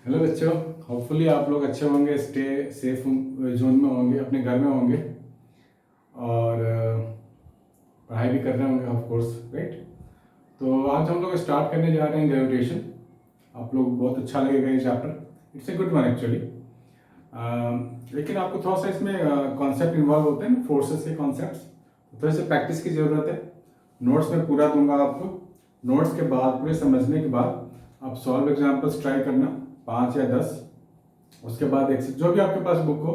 Hello बच्चों। Hopefully आप लोग अच्छे होंगे, स्टे सेफ जोन में होंगे, अपने घर में होंगे और पढ़ाई भी कर रहे होंगे ऑफ कोर्स, राइट। तो आज हम लोग स्टार्ट करने जा रहे हैं ग्रेविटेशन। आप लोग बहुत अच्छा लगेगा ये chapter, it's a good one actually. लेकिन आपको थोड़ा सा इसमें कॉन्सेप्ट इन्वॉल्व होते हैं, फोर्सेस के कॉन्सेप्ट, थोड़े से प्रैक्टिस की ज़रूरत है। नोट्स में पूरा दूंगा आपको। नोट्स के बाद पूरे समझने के बाद आप सॉल्व एग्जाम्पल्स ट्राई करना, 5 या 10। उसके बाद जो भी आपके पास बुक हो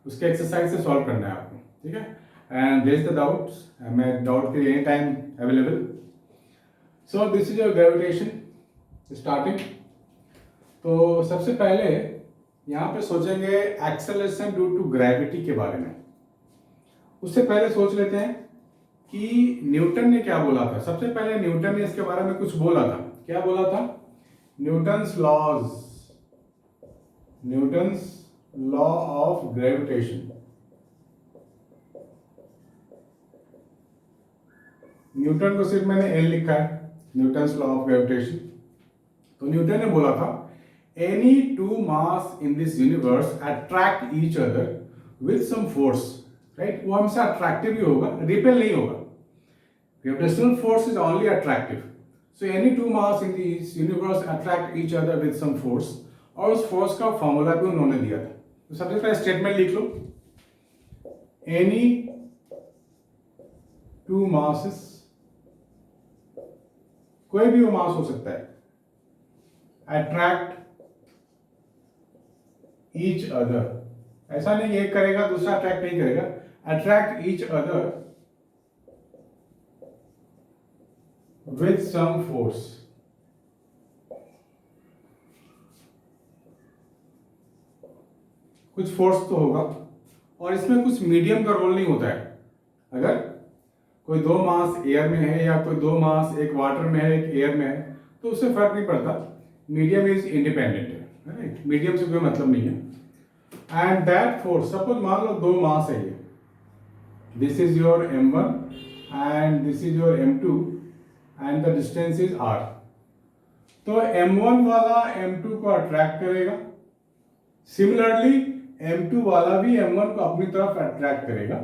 उसके एक्सरसाइज से सॉल्व करना है आपको, ठीक है। एंड रेज द डाउट्स, मैं डाउट के any time available. So this is your gravitation starting. तो सबसे पहले यहाँ पे सोचेंगे एक्सेलरेशन ड्यू टू ग्रेविटी के बारे में। उससे पहले सोच लेते हैं कि न्यूटन ने क्या बोला था। सबसे पहले न्यूटन ने इसके बारे में कुछ बोला था। क्या बोला था? Newton's law of gravitation. Newton को सिर्फ मैंने एल लिखा है, न्यूटन्स लॉ ऑफ ग्रेविटेशन। तो न्यूटन ने बोला था any two mass in this universe attract each other with some force, right. वो हमेशा अट्रैक्टिव ही होगा, रिपेल नहीं होगा। Gravitational force is only attractive. So any two mass in this universe attract each other with some force, और उस force का formula भी उन्होंने दिया था। तो सबसे पहले स्टेटमेंट लिख लो, एनी टू मासेस, कोई भी वो मास हो सकता है, अट्रैक्ट ईच अदर। ऐसा नहीं एक करेगा दूसरा अट्रैक्ट नहीं करेगा, attract each other with some force. कुछ फोर्स तो होगा, और इसमें कुछ मीडियम का रोल नहीं होता है। अगर कोई दो मास एयर में है या कोई दो मास एक वाटर में है एक एयर में है तो उससे फर्क नहीं पड़ता। मीडियम इज इंडिपेंडेंट है, राइट। मीडियम से कोई मतलब नहीं है। एंड दैट फोर्स, सपोज मान लो दो मास है ये, this is your m1 and this is your m2 and the distance is r। तो m1 वाला m2 को अट्रैक्ट करेगा, सिमिलरली m2 वाला भी m1 को अपनी तरफ अट्रैक्ट करेगा।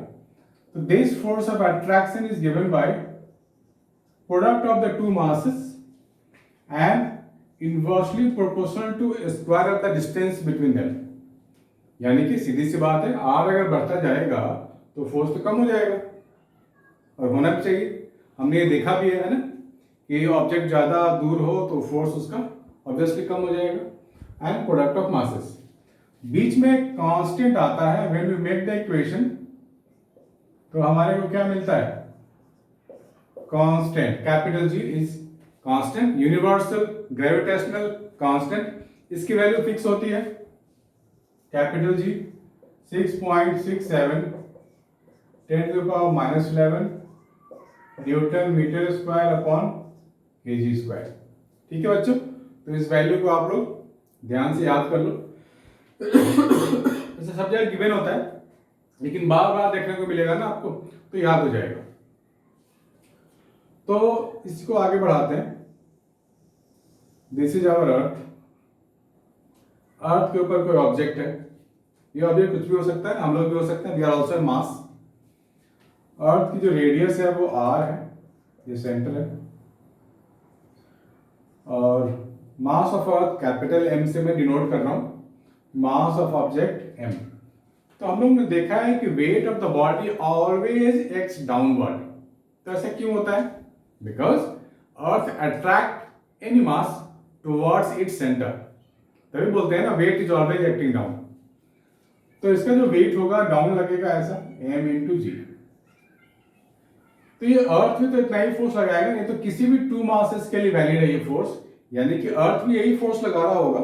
So this force of attraction is given by product of the two masses and inversely proportional to square of the distance between them। यानी कि सीधी सी बात है, r अगर बढ़ता जाएगा तो फोर्स तो कम हो जाएगा, और होना भी चाहिए। हमने ये देखा भी है ना कि ऑब्जेक्ट ज्यादा दूर हो तो फोर्स उसका ऑब्वियसली कम हो जाएगा। एंड प्रोडक्ट ऑफ मासेस, बीच में कांस्टेंट आता है। When we make the equation तो हमारे को क्या मिलता है? Constant, capital G is constant, universal gravitational constant. इसकी वैल्यू फिक्स होती है, capital G 6.67 10⁻⁻11 newton metre square upon KG square. ठीक है बच्चों, तो इस वैल्यू को आप लोग ध्यान से याद कर लो। जैसे सब जगह गिवन होता है लेकिन बार बार देखने को मिलेगा ना आपको, तो याद हो जाएगा। तो इसको आगे बढ़ाते हैं। This is our earth. Earth के ऊपर कोई ऑब्जेक्ट है, ये ऑब्जेक्ट कुछ भी हो सकता है, हम लोग भी हो सकते हैं। वी आर ऑल्सो मास। अर्थ की जो रेडियस है वो r है, ये सेंटर है, और मास ऑफ अर्थ कैपिटल M से मैं डिनोट कर रहा हूं, मास ऑफ ऑब्जेक्ट m। तो हम लोग ने देखा है कि weight of the body always acts downward. तो ऐसा क्यों होता है? Because earth attract any mass towards its centre. तभी बोलते हैं ना weight is always acting down. तो इसका जो वेट होगा डाउन लगेगा ऐसा, m इंटू जी। तो ये अर्थ में तो इतना ही फोर्स लगाएगा, नहीं तो किसी भी टू मासेस के लिए वैलिड है ये फोर्स, यानी कि अर्थ भी यही फोर्स लगा रहा होगा।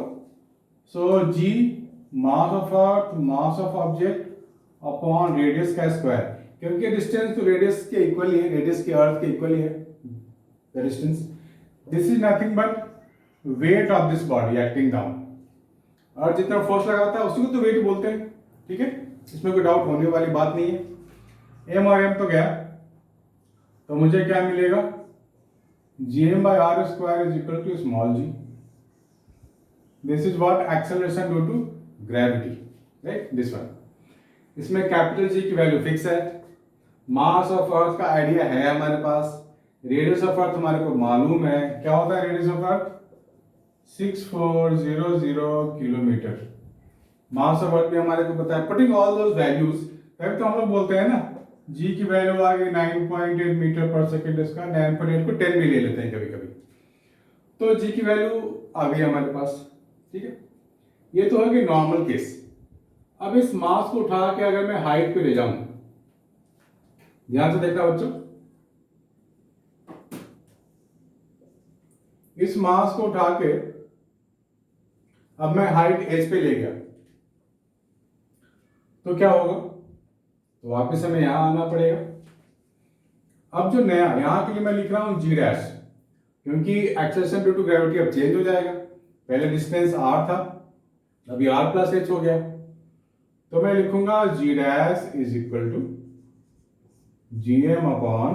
So G mass of earth, mass of object upon radius का स्क्वायर, क्योंकि डिस्टेंस तो रेडियस के इक्वल ही है, रेडियस के अर्थ के इक्वल ही है the distance. This is nothing but weight of this body acting down. Earth जितना फोर्स लगाता है उसी को तो वेट बोलते हैं, ठीक है। इसमें कोई डाउट होने वाली बात नहीं है। m और m तो गया, तो मुझे क्या मिलेगा? gm by r square is equal to small g। This is what acceleration due to gravity, right, this one. इसमें कैपिटल जी की वैल्यू फिक्स है, मास ऑफ अर्थ का आइडिया है हमारे पास, रेडियस ऑफ अर्थ हमारे को मालूम है, क्या होता है radius of earth 6400 kilometre, mass of अर्थ भी हमारे को पता है। पुटिंग ऑल दोस वैल्यूज, तभी तो हम लोग बोलते हैं ना जी की वैल्यू आ गई 9.8 मीटर पर सेकेंड, इसका 9.8 को 10 भी ले लेते हैं कभी कभी, तो जी की वैल्यू आ गई हमारे पास, ठीक है। ये तो है कि नॉर्मल केस। अब इस मास को उठा के अगर मैं हाइट पे ले जाऊं, ध्यान से देखना बच्चों, इस मास को उठा के अब मैं हाइट एच पे ले गया, तो क्या होगा, तो वापस हमें यहां आना पड़ेगा। अब जो नया यहां के लिए मैं लिख रहा हूं जी डैश, क्योंकि एक्सेलरेशन ड्यू टू ग्रेविटी अब चेंज हो जाएगा, पहले डिस्टेंस आर था, अभी आर प्लस एच हो गया, तो मैं लिखूंगा G dash is equal to G M upon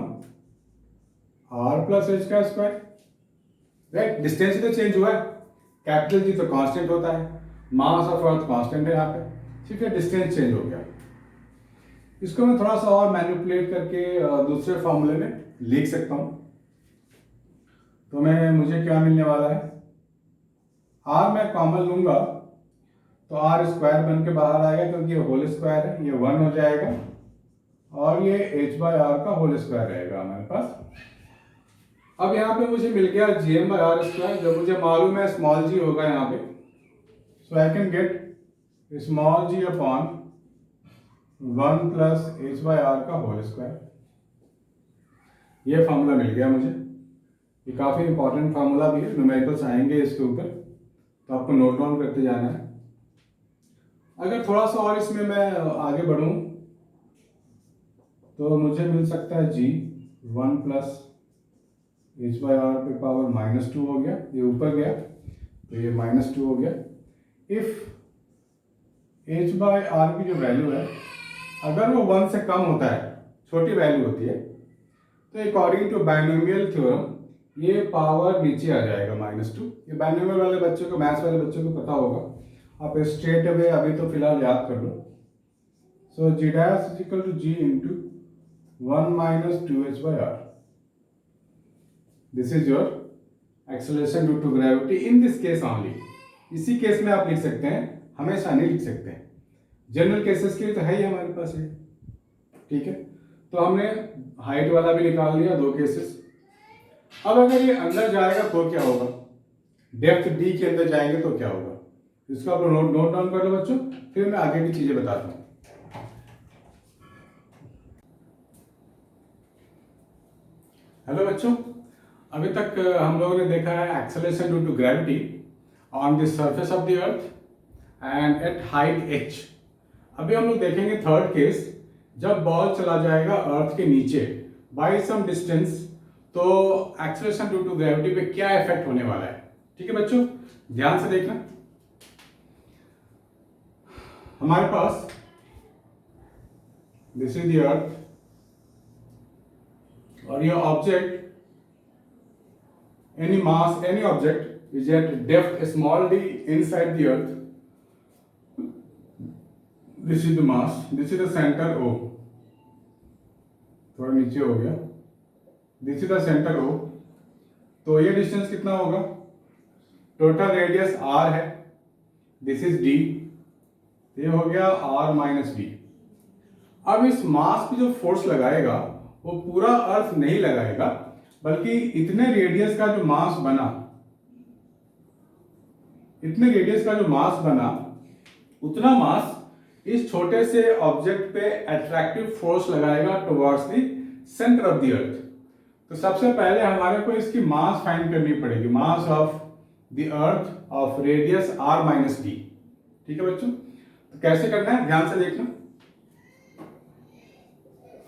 R plus H का स्क्वायर, राइट। डिस्टेंस तो चेंज हुआ है, कैपिटल जी तो कांस्टेंट होता है, मास ऑफ अर्थ कांस्टेंट है यहाँ पे, ठीक है, डिस्टेंस चेंज हो गया। इसको मैं थोड़ा सा और मैनिपुलेट करके दूसरे फॉर्मूले में लिख सकता हूं, तो मुझे क्या मिलने वाला है, आर मैं कॉमन लूंगा तो आर स्क्वायर बन के बाहर आएगा, क्योंकि ये होल स्क्वायर है, ये 1 हो जाएगा, और ये h बाय आर का होल स्क्वायर रहेगा हमारे पास। अब यहाँ पे मुझे मिल गया G M by R square, जो मुझे मालूम है स्मॉल जी होगा यहाँ पे, so I can get small G upon 1 plus H by R का होल स्क्वायर। ये फार्मूला मिल गया मुझे, ये काफ़ी इंपॉर्टेंट फार्मूला भी है, न्यूमेरिकल्स आएंगे इसके ऊपर, तो आपको नोट डाउन करते जाना है। अगर थोड़ा सा और इसमें मैं आगे बढ़ूं तो मुझे मिल सकता है जी 1 प्लस एच बाई आर पे पावर -2 हो गया, ये ऊपर गया तो ये -2 हो गया। इफ एच बाई आर की जो वैल्यू है अगर वो 1 से कम होता है, छोटी वैल्यू होती है, तो अकॉर्डिंग टू बाइनोमियल थ्योरम ये पावर नीचे आ जाएगा -2। ये बाइनोमियल वाले बच्चों को, मैथ्स वाले बच्चों को पता होगा, आप स्ट्रेट अवे अभी तो फिलहाल याद कर लो। So G dash is equal to G into 1 minus 2h by R. This is your acceleration due to gravity in this case only. इसी केस में आप लिख सकते हैं, हमेशा नहीं लिख सकते हैं, जनरल केसेस के लिए तो है ही हमारे पास ये, ठीक है। तो हमने हाइट वाला भी निकाल लिया, 2 केसेस। अब अगर ये अंदर जाएगा तो क्या होगा, डेप्थ डी के अंदर जाएंगे तो क्या होगा, इसको आप नोट डाउन कर लो बच्चों, फिर मैं आगे की चीजें बताता हूं। हेलो बच्चों, अभी तक हम लोगों ने देखा है acceleration due to gravity on the surface of the earth and at height h। अभी हम लोग देखेंगे थर्ड केस, जब बॉल चला जाएगा अर्थ के नीचे बाय सम डिस्टेंस, तो एक्सेलरेशन ड्यू टू ग्रेविटी पे क्या इफेक्ट होने वाला है। ठीक है बच्चों, ध्यान से देखना। हमारे पास दिस इज द अर्थ, और ये object, any mass, any object is at depth small d inside the earth. This is the mass, this is the center O, थोड़ा नीचे हो गया, this is the center O। तो ये distance कितना होगा, टोटल रेडियस r है, this is d, ये हो गया r माइनस d। अब इस मास पे जो फोर्स लगाएगा वो पूरा अर्थ नहीं लगाएगा, बल्कि इतने रेडियस का जो मास बना, इतने रेडियस का जो मास बना, उतना मास इस छोटे से ऑब्जेक्ट पे अट्रैक्टिव फोर्स लगाएगा towards the centre of the अर्थ। तो सबसे पहले हमारे को इसकी मास फाइंड करनी पड़ेगी, मास of the earth of radius r minus d। ठीक है बच्चों, तो कैसे करना है ध्यान से देखना।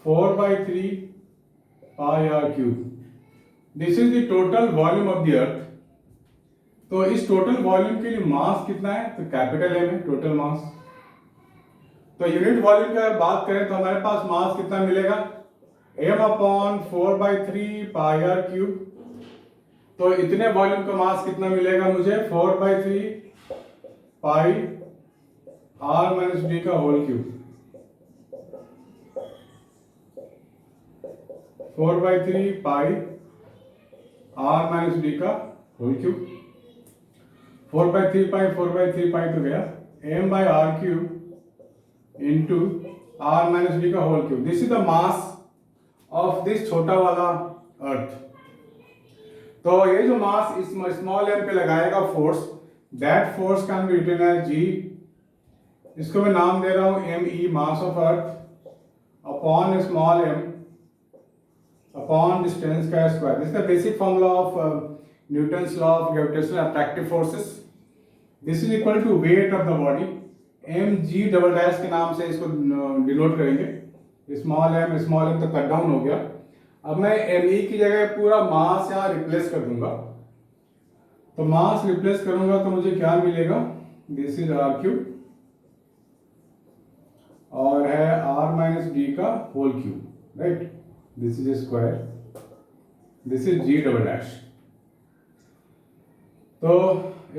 4/3 pi r cube, this is the total volume of the अर्थ। तो इस टोटल वॉल्यूम के लिए मास कितना है, तो कैपिटल M है टोटल मास। तो यूनिट वॉल्यूम की अगर बात करें तो हमारे पास मास कितना मिलेगा, m upon 4/3 pi r cube. तो इतने वॉल्यूम का मास कितना मिलेगा मुझे, 4/3 पाई आर माइनस डी का whole cube, 4/3 pi R minus D का होल क्यूब, 4/3 पाई 4/3 पाई तो गया, m by R cube into R minus D का whole cube. This is the mass of this छोटा वाला अर्थ। तो ये जो मास इस स्मॉल m पे लगाएगा force, that force can be written as g, इसको मैं नाम दे रहा हूं me, mass of earth upon small m upon distance का square. This is the basic formula of Newton's law of gravitational attractive forces. This is equal to weight of the body, mg double dash के नाम से इसको denote करेंगे। Small m तो cut down हो गया। अब मैं me की जगह पूरा मास यहाँ रिप्लेस कर दूंगा, तो मास रिप्लेस करूंगा तो मुझे क्या मिलेगा, दिस इज आर क्यूब और है आर माइनस डी का whole cube, right. This is square, this is G double dash. तो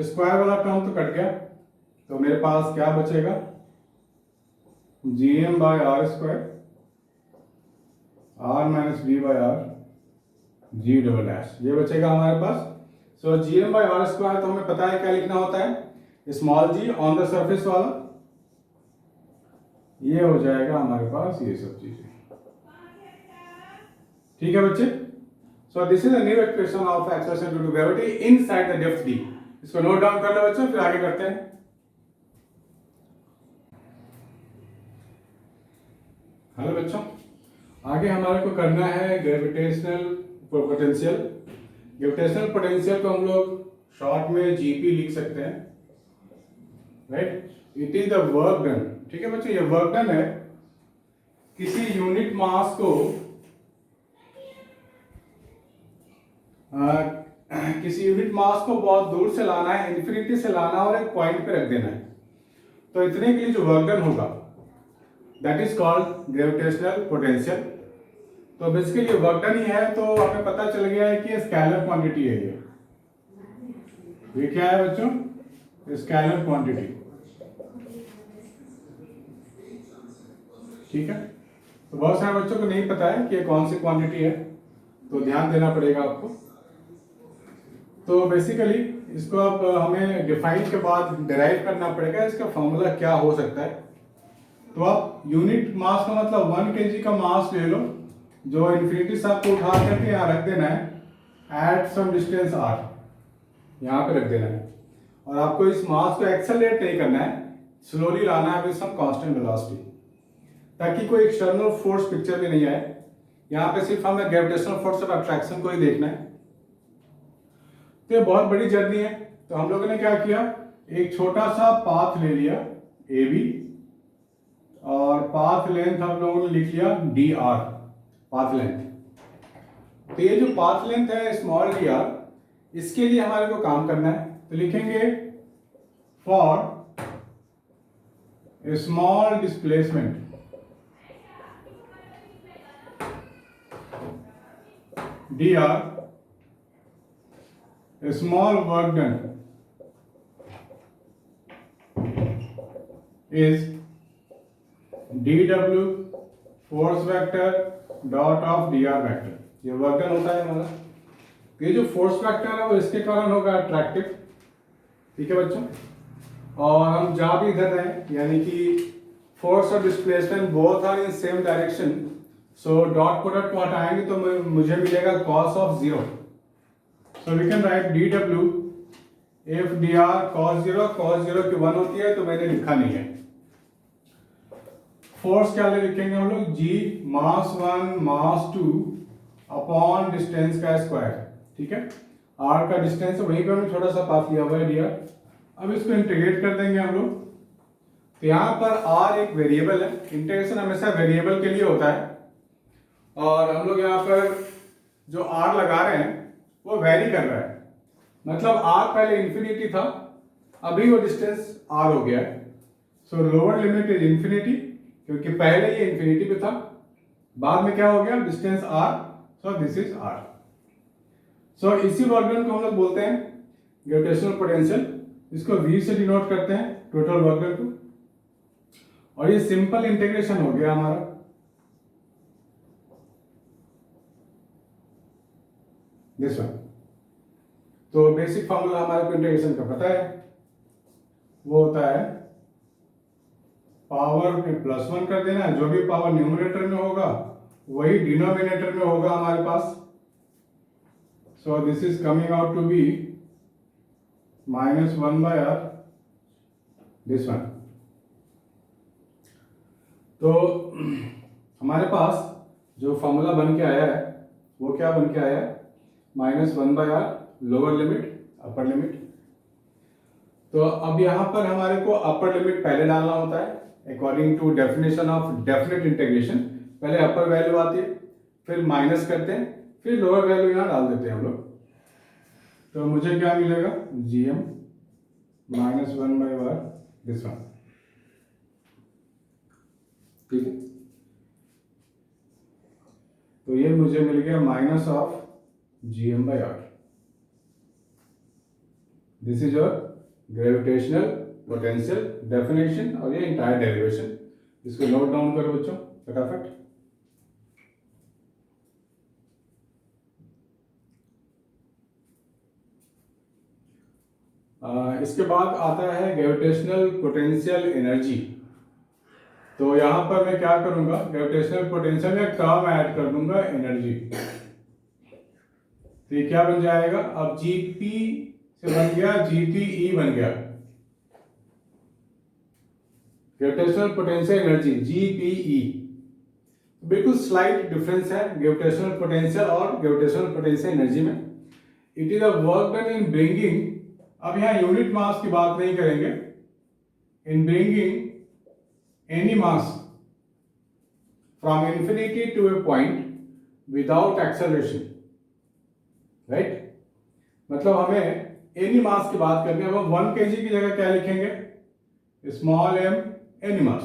स्क्वायर वाला टर्म तो कट गया, तो मेरे पास क्या बचेगा, G M by R square R minus D by R G double dash, ये बचेगा हमारे पास। So G M by R square तो हमें पता है क्या लिखना होता है, small G on the surface वाला, ये हो जाएगा हमारे पास ये सब चीजें। ठीक है बच्चे। So this is a new expression of acceleration due to gravity inside the depth D. इसको नोट डाउन कर लो बच्चों, फिर आगे करते हैं। हेलो बच्चों, आगे हमारे को करना है ग्रेविटेशनल पोटेंशियल। ग्रेविटेशनल पोटेंशियल को हम लोग शॉर्ट में जीपी लिख सकते हैं, right. It is the work done. ठीक है बच्चों, ये वर्क डन है किसी यूनिट मास को किसी यूनिट मास को बहुत दूर से लाना है, इन्फिनिटी से लाना और एक पॉइंट पे रख देना है। तो इतने के लिए जो वर्क डन होगा that is called gravitational potential. तो बेसिकली ये वर्क डन ही है, तो हमें पता चल गया है कि ये स्केलर क्वांटिटी है। ये क्या है बच्चों, स्केलर क्वांटिटी। ठीक है, तो बहुत सारे बच्चों को नहीं पता है कि ये कौन सी क्वांटिटी है, तो ध्यान देना पड़ेगा आपको। तो बेसिकली इसको अब हमें डिफाइन के बाद डिराइव करना पड़ेगा, इसका फॉर्मूला क्या हो सकता है। तो आप यूनिट मास का मतलब 1 kg का मास ले लो, जो इन्फिनिटी से आपको उठा करके यहाँ रख देना है एट सम डिस्टेंस r, यहाँ पे रख देना है। और आपको इस मास को एक्सेलरेट नहीं करना है, स्लोली लाना है विद सम कांस्टेंट वेलोसिटी, ताकि कोई एक्सटर्नल फोर्स पिक्चर में नहीं आए। यहाँ पे सिर्फ हमें ग्रेविटेशनल फोर्स ऑफ अट्रैक्शन को ही देखना है। तो ये बहुत बड़ी जर्नी है। तो हम लोगों ने क्या किया, एक छोटा सा पाथ ले लिया ए बी, और पाथ लेंथ हम लोगों ने लिख लिया डी आर, पाथ लेंथ। तो ये जो पाथ लेंथ है स्मॉल डी आर, इसके लिए हमारे को काम करना है। तो लिखेंगे for small displacement D R, small work done is dw force vector dot of dr vector. ये वर्क डन होता है हमारा। ये जो फोर्स वेक्टर है वो इसके कारण होगा अट्रैक्टिव। ठीक है बच्चों, और हम जा भी इधर रहे, यानी कि फोर्स और displacement both are in same direction. So dot product को हटाएंगे तो मुझे मिलेगा cos of 0। So we can write dw if dr cos 0 की 1 होती है, तो मैंने लिखा नहीं है। फोर्स क्या लिखेंगे हम लोग, g मास 1 मास 2 अपॉन डिस्टेंस का स्क्वायर। ठीक है, r का डिस्टेंस वहीं पे हमने छोटा सा पाथ लिया हुआ है dr। अब इसको इंटीग्रेट कर देंगे हम लोग। तो यहाँ पर r एक वेरिएबल है, इंटीग्रेशन हमेशा वेरिएबल के लिए होता है, और हम लोग यहाँ पर जो r लगा रहे हैं वो वेरी कर रहा है। मतलब r पहले इंफिनिटी था, अभी वो डिस्टेंस r हो गया है। सो लोअर लिमिट इज इंफिनिटी, क्योंकि पहले ये इंफिनिटी पे था, बाद में क्या हो गया distance r, so this is r। सो इसी वर्क डन को हम लोग बोलते हैं ग्रेविटेशनल पोटेंशियल। इसको v से डिनोट करते हैं टोटल वर्क डन को, और ये सिंपल इंटीग्रेशन हो गया हमारा। This one. तो बेसिक फॉर्मूला हमारे को इंटीग्रेशन का पता है, वो होता है पावर में +1 कर देना, जो भी पावर न्यूमरेटर में होगा वही डिनोमिनेटर में होगा हमारे पास। So this is coming out to be -1/r this one. तो हमारे पास जो फॉर्मूला बन के आया है वो क्या बन के आया है, -1/r lower limit upper limit. तो अब यहाँ पर हमारे को अपर लिमिट पहले डालना होता है according to definition of definite integration. पहले अपर वैल्यू आती है, फिर माइनस करते हैं, फिर लोअर वैल्यू यहाँ डाल देते हैं हम लोग। तो मुझे क्या मिलेगा, gm -1/r दिस वन। ठीक है, तो ये मुझे मिल गया -gm/r। This is your gravitational potential definition और ये इंटायर डेरिवेशन। इसको नोट डाउन करो बच्चों फटाफट। इसके बाद आता है ग्रेविटेशनल पोटेंशियल एनर्जी। तो यहां पर मैं क्या करूंगा, ग्रेविटेशनल पोटेंशियल में टर्म ऐड कर दूंगा एनर्जी। तो ये क्या बन जाएगा, अब जीपी से बन गया जीटीई बन गया, ग्रेविटेशनल पोटेंशियल एनर्जी जीपीई। बिल्कुल स्लाइट डिफरेंस है ग्रेविटेशनल पोटेंशियल और ग्रेविटेशनल पोटेंशियल एनर्जी में। It is a work done in bringing, अब यहाँ यूनिट मास की बात नहीं करेंगे, in bringing any mass from infinity to a point without acceleration, right. मतलब हमें एनी मास की बात करनी है, अब 1 kg की जगह क्या लिखेंगे, स्मॉल m एनी मास।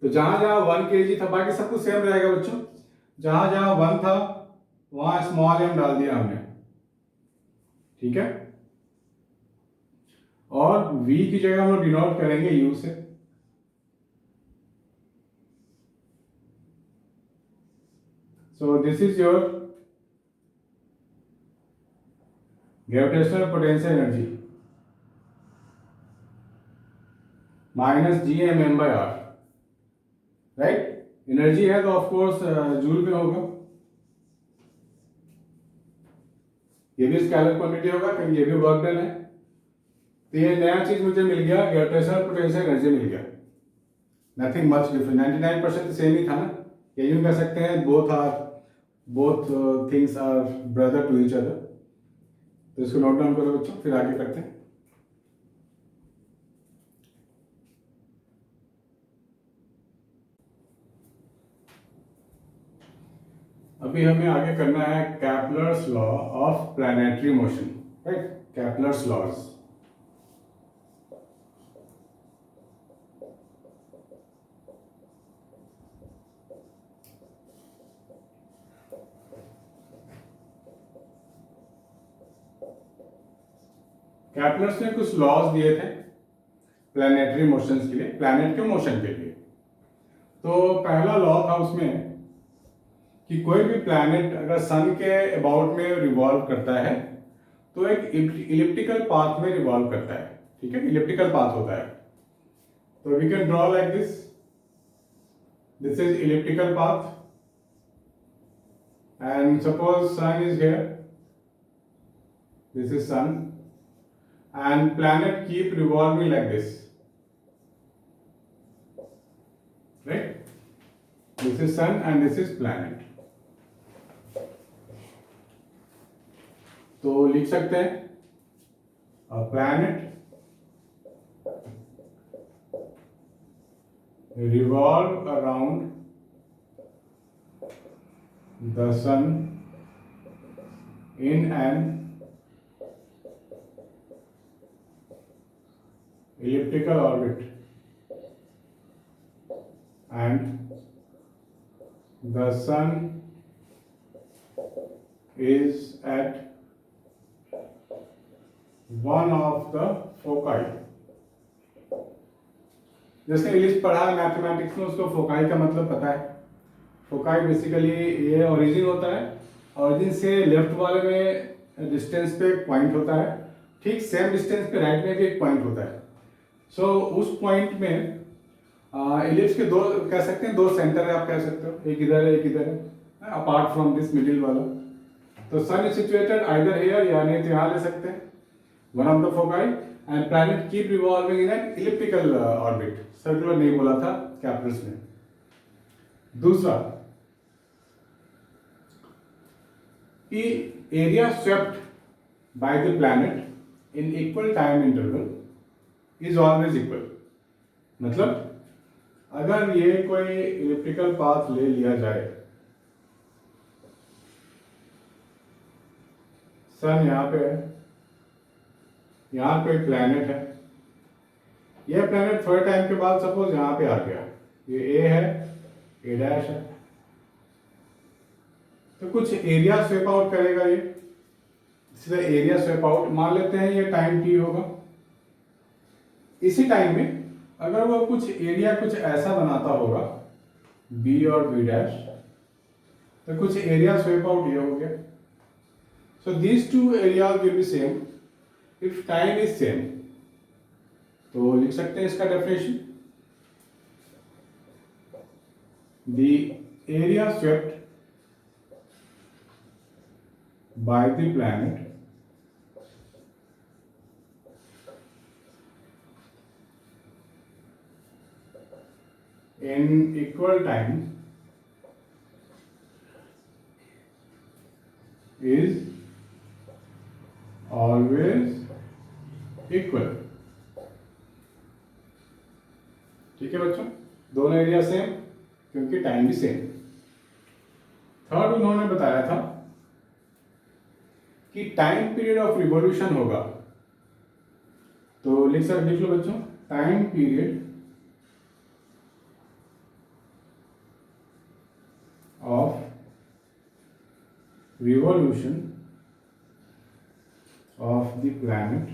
तो जहां जहां 1 kg था, बाकी सब कुछ सेम रहेगा बच्चों, जहां जहां 1 था वहां स्मॉल m डाल दिया हमने, ठीक है। और v की जगह हम लोग डिनोट करेंगे u से। सो this is your gravitational potential energy -gmm/r, right. Energy है तो ऑफ कोर्स जूल में होगा, ये भी स्केलर क्वांटिटी होगा क्योंकि ये भी वर्क डन है। तो ये नया चीज मुझे मिल गया, ग्रेविटेशनल पोटेंशियल एनर्जी मिल गया, नथिंग मच डिफरेंट। 99% सेम ही था ना, या यूं कह सकते हैं both things are brother to each other. तो इसको नोट डाउन करो बच्चों, फिर आगे करते हैं। अभी हमें आगे करना है Kepler's law of planetary motion, right, Kepler's laws. Kepler's ने कुछ लॉज दिए थे प्लैनेटरी मोशंस के लिए, प्लैनेट के मोशन के लिए। तो पहला लॉ था उसमें कि कोई भी प्लैनेट अगर सन के अबाउट में रिवॉल्व करता है तो एक इलिप्टिकल पाथ में रिवॉल्व करता है, ठीक है, इलिप्टिकल पाथ होता है। तो we can draw like this, this is elliptical path and suppose sun is here, this is sun, and planet keep revolving like this, right, this is sun and this is planet। तो लिख सकते हैं a planet revolve around the sun in an elliptical orbit and the sun is at one of the foci. जैसे ellipse पढ़ा है mathematics में, उसको foci का मतलब पता है। फोकाई बेसिकली ये ओरिजिन होता है, ओरिजिन से लेफ्ट वाले में डिस्टेंस पे एक पॉइंट होता है, ठीक सेम डिस्टेंस पे राइट में भी एक पॉइंट होता है। सो उस पॉइंट में इलिप्स के दो कह सकते हैं, दो सेंटर है आप कह सकते हो, एक इधर है एक इधर है, अपार्ट फ्रॉम दिस मिडिल वाला। तो सन इज सिचुएटेड आइदर हियर या नहीं तो यहाँ ले सकते हैं, one of the foci, and planet keep revolving in an elliptical orbit. Circular नहीं बोला था कैपिटल्स में। दूसरा कि area swept by the planet in equal time interval is always equal. मतलब अगर ये कोई इलिप्टिकल पाथ ले लिया जाए, सन यहाँ पे है, यहाँ कोई प्लैनेट है, यह प्लैनेट थोड़े टाइम के बाद सपोज यहाँ पे आ गया, ये ए है, ए डैश है, तो कुछ एरिया स्वेप आउट करेगा ये, इसलिए एरिया स्वेप आउट मान लेते हैं ये टाइम टी होगा। इसी टाइम में अगर वो कुछ एरिया कुछ ऐसा बनाता होगा बी और बी डैश, तो कुछ एरिया स्वेप आउट ये हो गया। So these two areas will be same if time is same. तो लिख सकते हैं इसका definition, the area swept by the planet in equal time is always equal। ठीक है बच्चों, दोनों एरिया सेम क्योंकि टाइम भी सेम। थर्ड उन्होंने बताया था कि टाइम पीरियड ऑफ रिवॉल्यूशन होगा, तो लिख लो बच्चों, time period of revolution of the planet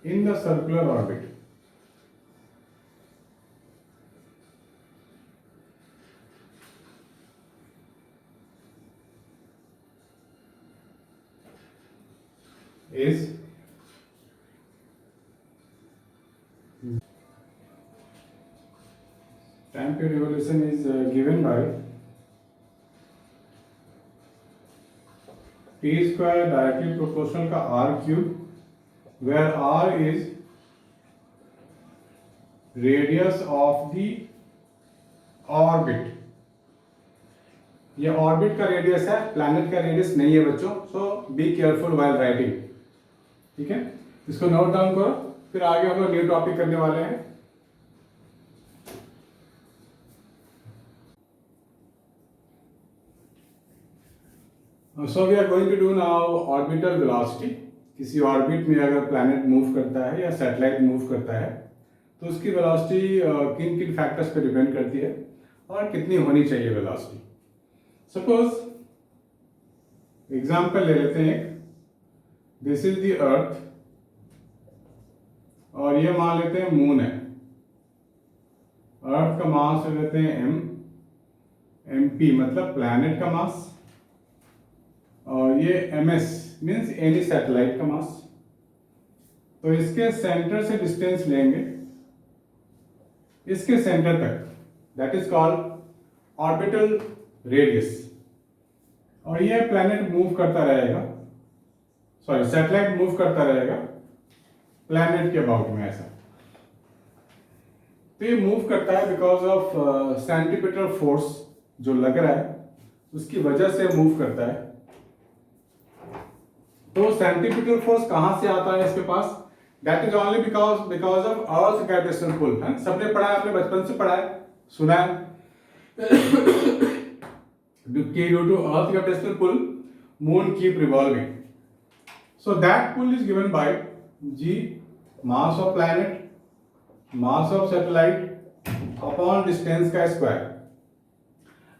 in the circular orbit is time period revolution is given by t square directly proportional का r cube, where r is radius of the orbit। ये orbit का radius है, planet का radius नहीं है बच्चों, सो be careful while writing. ठीक है, इसको नोट डाउन करो, फिर आगे हम लोग न्यू टॉपिक करने वाले हैं। So we are going to do now orbital velocity. किसी ऑर्बिट में अगर प्लैनेट मूव करता है या सैटेलाइट मूव करता है तो उसकी वेलोसिटी किन किन फैक्टर्स पे डिपेंड करती है और कितनी होनी चाहिए वेलोसिटी। सपोज एग्जाम्पल ले लेते हैं, एक दिस इज द अर्थ और ये मान लेते हैं मून है। अर्थ का मास ले लेते हैं एम पी मतलब प्लैनेट का मास, और ये M S means any satellite का मास। तो इसके सेंटर से डिस्टेंस लेंगे इसके सेंटर तक, that is called orbital radius. और ये प्लैनेट मूव करता रहेगा, सॉरी सैटेलाइट मूव करता रहेगा प्लैनेट के अबाउट में ऐसा। तो ये मूव करता है बिकॉज ऑफ सेंट्रीपिटल फोर्स जो लग रहा है उसकी वजह से मूव करता है। तो सेंट्रीपिटल फोर्स कहां से आता है इसके पास, that is only because of earth gravitational pull. है सबने पढ़ा है, आपने बचपन से पढ़ा है, सुना है due to earth gravitational pull moon keep revolving, so that pull is given by g mass of planet mass of satellite upon distance का square,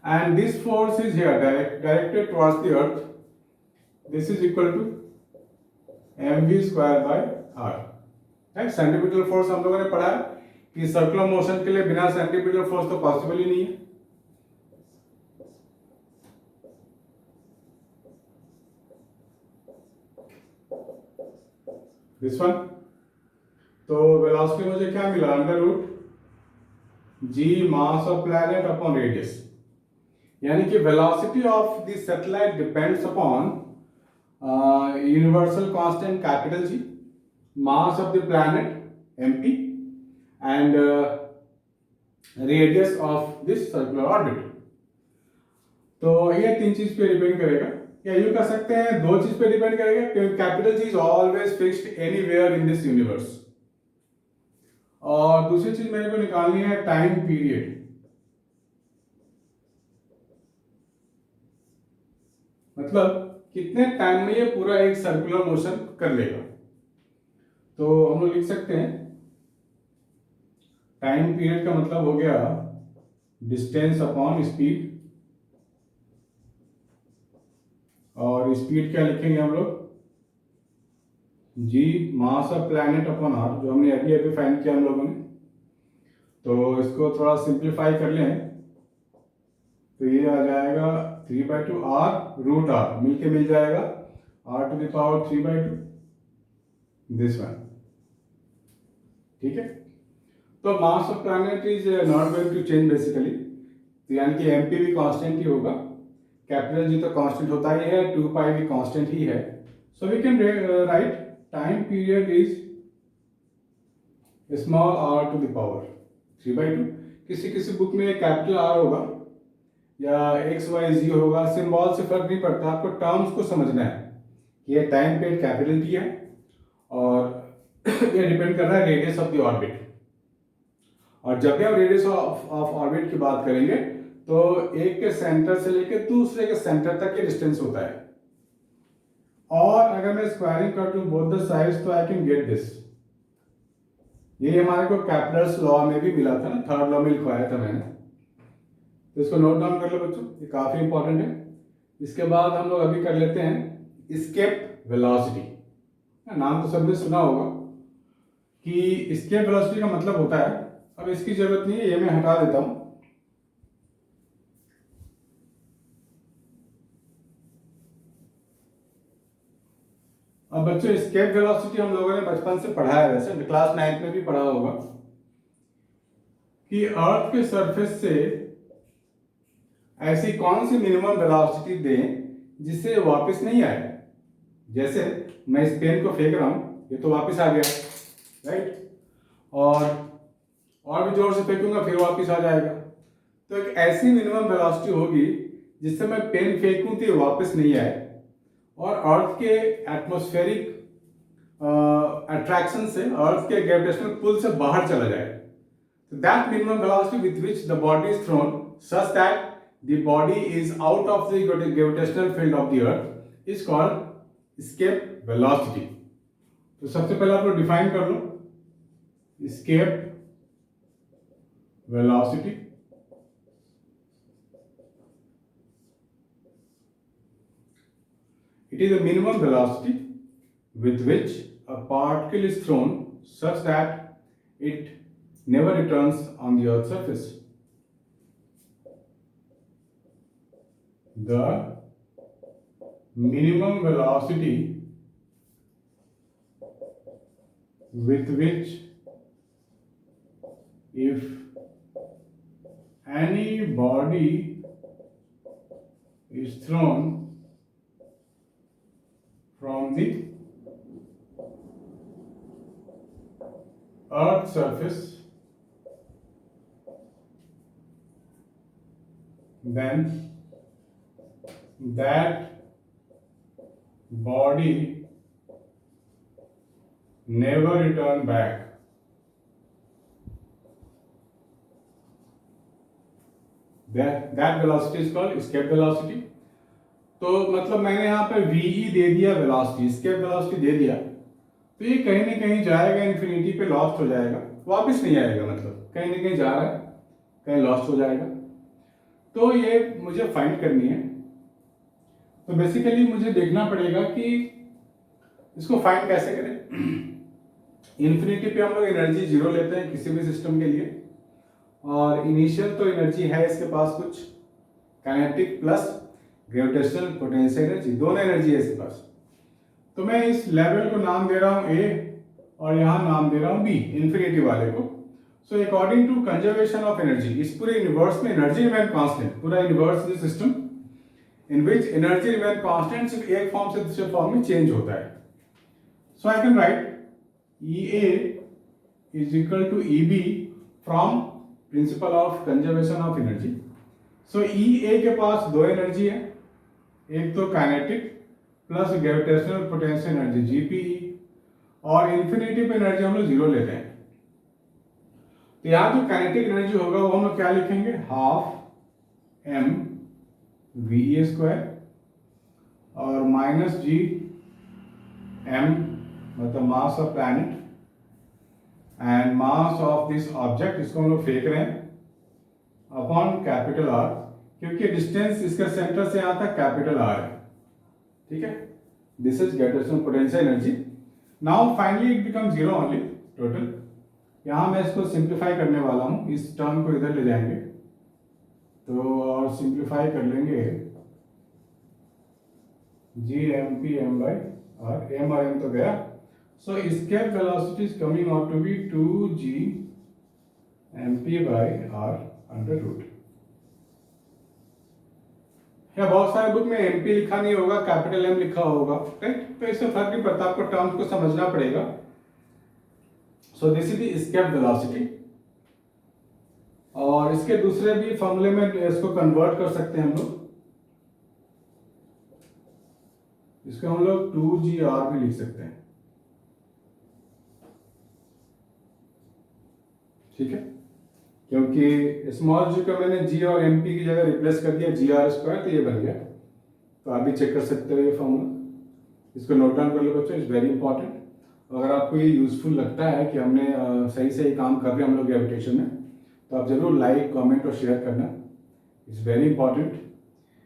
and this force is here directed towards the earth. This is equal to mv square by r, right. Centripetal force हम लोगों ने पढ़ा है कि circular motion के लिए बिना सेंट्रीपिटल फोर्स तो पॉसिबल ही नहीं है। दिस वन, तो वेलोसिटी मुझे क्या मिला, under root G mass of planet upon radius, यानी कि velocity of the satellite depends upon universal constant capital G, mass of the planet mp, and radius of this circular orbit. तो ये तीन चीज पे डिपेंड करेगा, या यूं कह सकते हैं दो चीज पे डिपेंड करेगा, क्योंकि capital G is always fixed anywhere in this universe. और दूसरी चीज मेरे को निकालनी है टाइम पीरियड, मतलब कितने टाइम में ये पूरा एक सर्कुलर मोशन कर लेगा। तो हम लोग लिख सकते हैं टाइम पीरियड का मतलब हो गया डिस्टेंस अपॉन स्पीड, और स्पीड क्या लिखेंगे हम लोग, G mass of planet upon R, जो हमने अभी अभी फाइंड किया हम लोगों ने। तो इसको थोड़ा सिंप्लीफाई कर लें तो ये आ जाएगा 3/2 आर रूट आर, मिलके मिल जाएगा r to the power 3/2, this one, ठीक है। तो mass of planet is not going to change basically, तो यानी कि mp भी कांस्टेंट ही होगा, कैपिटल जी तो कांस्टेंट होता ही है, 2π भी कांस्टेंट ही है। So we can write time period is small r to the power 3/2। किसी किसी बुक में कैपिटल R होगा या XYZ होगा, सिंबल से फर्क नहीं पड़ता, आपको टर्म्स को समझना है। ये टाइम पीरियड कैपिटल T है और ये डिपेंड कर रहा है रेडियस ऑफ द ऑर्बिट। और जब भी हम रेडियस ऑफ ऑर्बिट की बात करेंगे तो एक के सेंटर से लेकर दूसरे के सेंटर तक ये डिस्टेंस होता है। और अगर मैं स्क्वायरिंग कर दूं बोथ द साइड्स तो आई कैन गेट दिस। ये हमारे को कैप्लर्स लॉ में भी मिला था ना, थर्ड लॉ में लिखवाया था मैंने, तो इसको नोट डाउन कर लो बच्चों, ये काफी इंपॉर्टेंट है। इसके बाद हम लोग अभी कर लेते हैं एस्केप वेलोसिटी। नाम तो सबने सुना होगा कि एस्केप वेलोसिटी का मतलब होता है, अब इसकी जरूरत नहीं है, ये मैं हटा देता हूं। अब बच्चों एस्केप वेलोसिटी हम लोगों ने बचपन से पढ़ा है, वैसे क्लास 9th में भी पढ़ा होगा कि अर्थ के सरफेस से ऐसी कौन सी मिनिमम वेलोसिटी दें जिससे वापस नहीं आए। जैसे मैं इस पेन को फेंक रहा हूं, ये तो वापस आ गया, राइट, और भी जोर से फेंकूंगा फिर वापस आ जाएगा। तो एक ऐसी मिनिमम वेलोसिटी होगी जिससे मैं पेन फेंकूं तो ये वापस नहीं आए और अर्थ के एटमॉस्फेरिक अट्रैक्शन से, अर्थ के ग्रेविटेशनल पुल से बाहर चला जाए। So that minimum velocity with which the body is thrown such that the body is out of the gravitational field of the earth is called escape velocity। तो सबसे पहले आप लोग डिफाइन कर लो escape velocity। It is a minimum velocity with which a particle is thrown such that it never returns on the Earth's surface। The minimum velocity with which if any body is thrown from the Earth's surface then that body never return back। That velocity is called escape velocity। तो मतलब मैंने यहाँ पे VE दे दिया velocity, escape velocity दे दिया, तो ये कहीं ना कहीं जाएगा, इन्फिनिटी पे लॉस्ट हो जाएगा, वापस नहीं आएगा, मतलब कहीं ना कहीं जा रहा है, कहीं लॉस्ट हो जाएगा। तो ये मुझे फाइंड करनी है। तो बेसिकली मुझे देखना पड़ेगा कि इसको फाइंड कैसे करें। इन्फिनिटी पे हम लोग एनर्जी जीरो लेते हैं किसी भी सिस्टम के लिए, और इनिशियल तो एनर्जी है इसके पास कुछ, kinetic plus gravitational potential energy, दोनों एनर्जी है इसके पास। तो मैं इस लेवल को नाम दे रहा हूँ ए और यहाँ नाम दे रहा हूँ बी, इन्फिनिटी वाले को। So according to conservation of energy, इस पूरे यूनिवर्स में एनर्जी रिमेन कांस्टेंट, पूरा universe is system in which energy remain constant, सिर्फ एक फॉर्म से दूसरे फॉर्म में चेंज होता है। So I can write EA is equal to EB from principle of conservation of energy. So EA के पास दो एनर्जी है, एक तो kinetic plus gravitational potential energy GPE, और इन्फिनिटी पे एनर्जी हम लोग जीरो लेते हैं। तो यहाँ जो काइनेटिक एनर्जी होगा वो हम लोग क्या लिखेंगे, हाफ m VE स्क्वायर और माइनस G m मतलब मास of planet and mass of this object, इसको हम लोग फेंक रहे हैं, अपॉन कैपिटल R, क्योंकि डिस्टेंस इसका सेंटर से यहाँ तक कैपिटल R है, ठीक है। This is gravitational potential energy. Now finally it become zero only total. यहाँ मैं इसको सिंप्लीफाई करने वाला हूँ, इस टर्म को इधर ले जाएंगे तो और सिंप्लीफाई कर लेंगे G_m_p_m/r, m और m तो गया। So escape velocity is coming out to be 2g_mp/r under root। या बहुत सारे बुक में mp लिखा नहीं होगा, कैपिटल M लिखा होगा, राइट। तो इससे फर्क नहीं पड़ता, आपको टर्म्स को समझना पड़ेगा। सो this is the escape velocity, और इसके दूसरे भी फॉर्मूले में इसको कन्वर्ट कर सकते हैं हम लोग, इसको हम लोग 2gr भी लिख सकते हैं, ठीक है। क्योंकि स्मॉल जी को मैंने जी और एम पी की जगह रिप्लेस कर दिया GR स्क्वायर, तो ये बन गया। तो आप भी चेक कर सकते हो ये फॉर्मूला, इसको नोट डाउन कर लो बच्चों, इट्स वेरी इंपॉर्टेंट। अगर आपको ये यूजफुल लगता है कि हमने सही सही काम कर रहे हैं हम लोग ग्रेविटेशन में, तो आप जरूर लाइक कमेंट और शेयर करना, it's very important.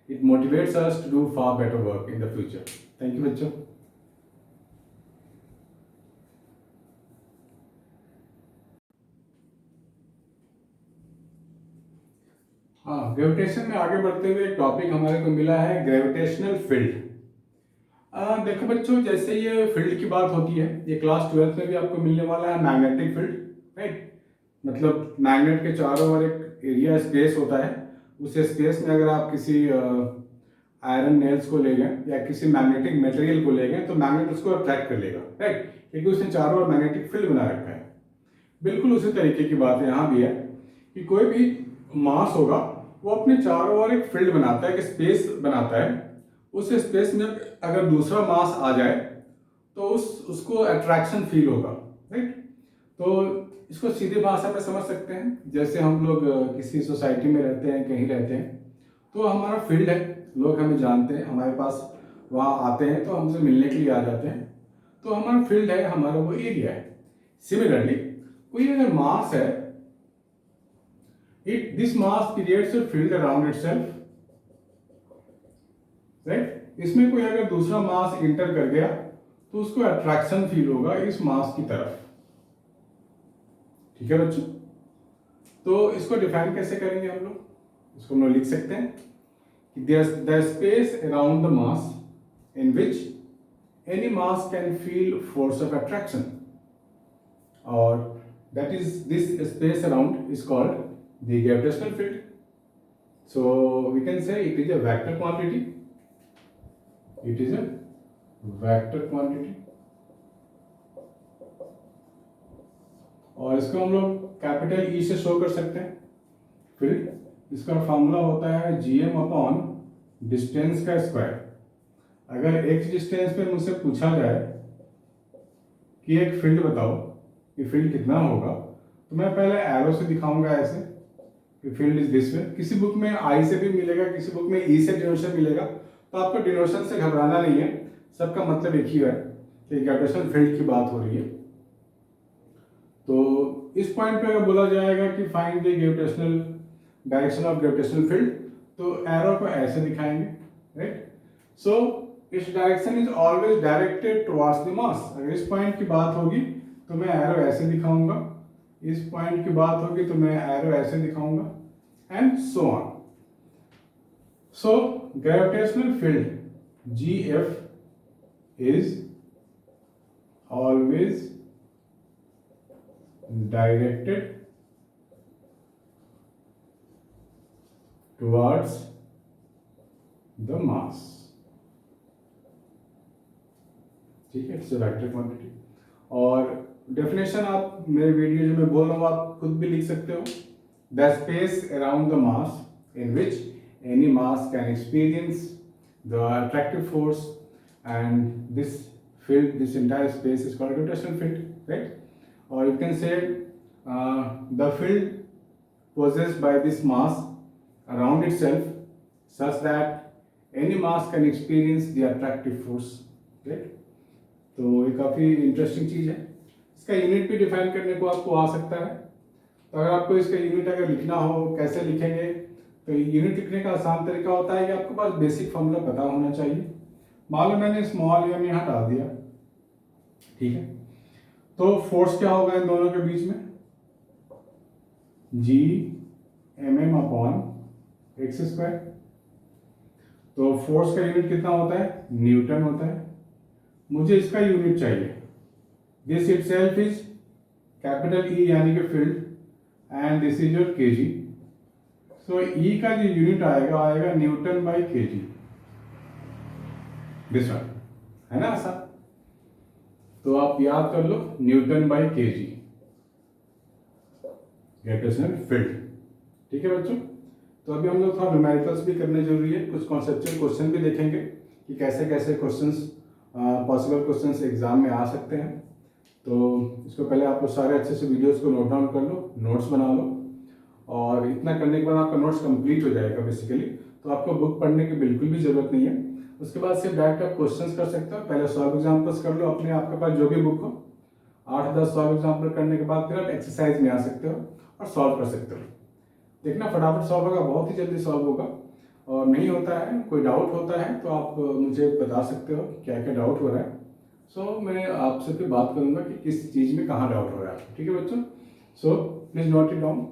It motivates us to do far better work in the future. Thank you बच्चों। हाँ, ग्रेविटेशन में आगे बढ़ते हुए एक टॉपिक हमारे को मिला है ग्रेविटेशनल फील्ड। देखो बच्चों, जैसे ये फील्ड की बात होती है, ये क्लास 12th में भी आपको मिलने वाला है, मैग्नेटिक फील्ड, राइट। मतलब मैग्नेट के चारों ओर एक एरिया स्पेस होता है, उस स्पेस में अगर आप किसी आयरन नेल्स को ले गए या किसी मैग्नेटिक मटेरियल को ले गए तो मैग्नेट उसको अट्रैक्ट कर लेगा, राइट, क्योंकि उसने चारों ओर मैग्नेटिक फील्ड बना रखा है। बिल्कुल उसी तरीके की बात यहाँ भी है कि कोई भी मास होगा वो अपने चारों ओर एक फील्ड बनाता है, एक स्पेस बनाता है। उस स्पेस में अगर दूसरा मास आ जाए तो उसको अट्रैक्शन फील होगा, राइट। तो इसको सीधी भाषा में समझ सकते हैं, जैसे हम लोग किसी सोसाइटी में रहते हैं, कहीं रहते हैं, तो हमारा फील्ड है, लोग हमें जानते हैं, हमारे पास वहाँ आते हैं तो हमसे मिलने के लिए आ जाते हैं, तो हमारा फील्ड है, हमारा वो एरिया है। सिमिलरली कोई अगर मास है, this mass creates a field around itself, right? इसमें कोई अगर दूसरा मास इंटर कर गया तो उसको अट्रैक्शन फील होगा इस मास की तरफ, ठीक है बच्चों। तो इसको डिफाइन कैसे करेंगे हम लोग, इसको हम लोग लिख सकते हैं कि the space around the mass in which any mass can feel force of attraction, or that is this space around is called the gravitational field. So we can say it is a vector quantity. It is a vector quantity. और इसको हम लोग capital E से show कर सकते हैं field. इसका formula होता है GM अपॉन डिस्टेंस का स्क्वायर। अगर x डिस्टेंस पे मुझसे पूछा जाए कि एक फील्ड बताओ कि फील्ड कितना होगा, तो मैं पहले एरो से दिखाऊंगा ऐसे कि फील्ड इज दिस वे। किसी बुक में I से भी मिलेगा, किसी बुक में E से डिनोशन मिलेगा, तो आपको डिनोशन से घबराना नहीं है, सबका मतलब एक ही है कि ग्रेविटेशनल फील्ड की बात हो रही है। तो इस पॉइंट पे अगर बोला जाएगा कि find the gravitational direction of gravitational field, तो एरो को ऐसे दिखाएंगे, राइट। सो इस direction is always directed towards the mass. अगर इस पॉइंट की बात होगी तो मैं एरो ऐसे दिखाऊंगा, इस पॉइंट की बात होगी तो मैं एरो ऐसे दिखाऊंगा and so on. So gravitational field GF is always directed towards the mass, ठीक है। It's vector quantity. और डेफिनेशन आप मेरे वीडियो जो मैं बोल रहा हूँ आप खुद भी लिख सकते हो। The space around the mass in which any mass can experience the attractive force and this field, this entire space is called gravitational field, right? Or you can say the field possessed by this mass around itself such that any mass can experience the attractive force, right? तो ये काफ़ी interesting चीज़ है। इसका unit भी define करने को आपको आ सकता है। तो अगर आपको इसका यूनिट अगर लिखना हो कैसे लिखेंगे, तो यूनिट लिखने का आसान तरीका होता है कि आपके पास बेसिक फॉर्मूला पता होना चाहिए। मान लो मैंने स्मॉल एम यहाँ डाल दिया, ठीक है। तो फोर्स क्या होगा इन दोनों के बीच में, G/m/x²। तो फोर्स का यूनिट कितना होता है, न्यूटन होता है। मुझे इसका यूनिट चाहिए, this itself is capital E यानी कि field and this is your kg। So E का जो यूनिट आएगा Newton/kg, दिस वन, है ना ऐसा। तो आप याद कर लो Newton/kg ग्रेविटेशनल फील्ड, ठीक है बच्चों। तो अभी हम लोग थोड़ा न्यूमेरिकल्स भी करने जरूरी है, कुछ कॉन्सेप्चुअल क्वेश्चन भी देखेंगे कि कैसे कैसे क्वेश्चंस पॉसिबल क्वेश्चंस एग्जाम में आ सकते हैं। तो इसको पहले आप लोग सारे अच्छे से वीडियोस को नोट डाउन कर लो, नोट्स बना लो, और इतना करने के बाद आपका नोट्स कंप्लीट हो जाएगा बेसिकली। तो आपको बुक पढ़ने की बिल्कुल भी जरूरत नहीं है। उसके बाद सिर्फ डायरेक्ट आप क्वेश्चंस कर सकते हो। पहले सॉल्व एग्जाम्पल्स कर लो अपने, आपके पास जो भी बुक हो, 8-10 सॉल्व एग्जाम्पल करने के बाद फिर आप एक्सरसाइज में आ सकते हो और सॉल्व कर सकते हो। देखना फटाफट सॉल्व होगा, बहुत ही जल्दी सॉल्व होगा। और नहीं होता है, कोई डाउट होता है तो आप मुझे बता सकते हो क्या क्या डाउट हो रहा है। सो मैं आपसे फिर बात करूंगा कि किस चीज़ में कहाँ डाउट हो रहा है, ठीक है बच्चों। So please note it down.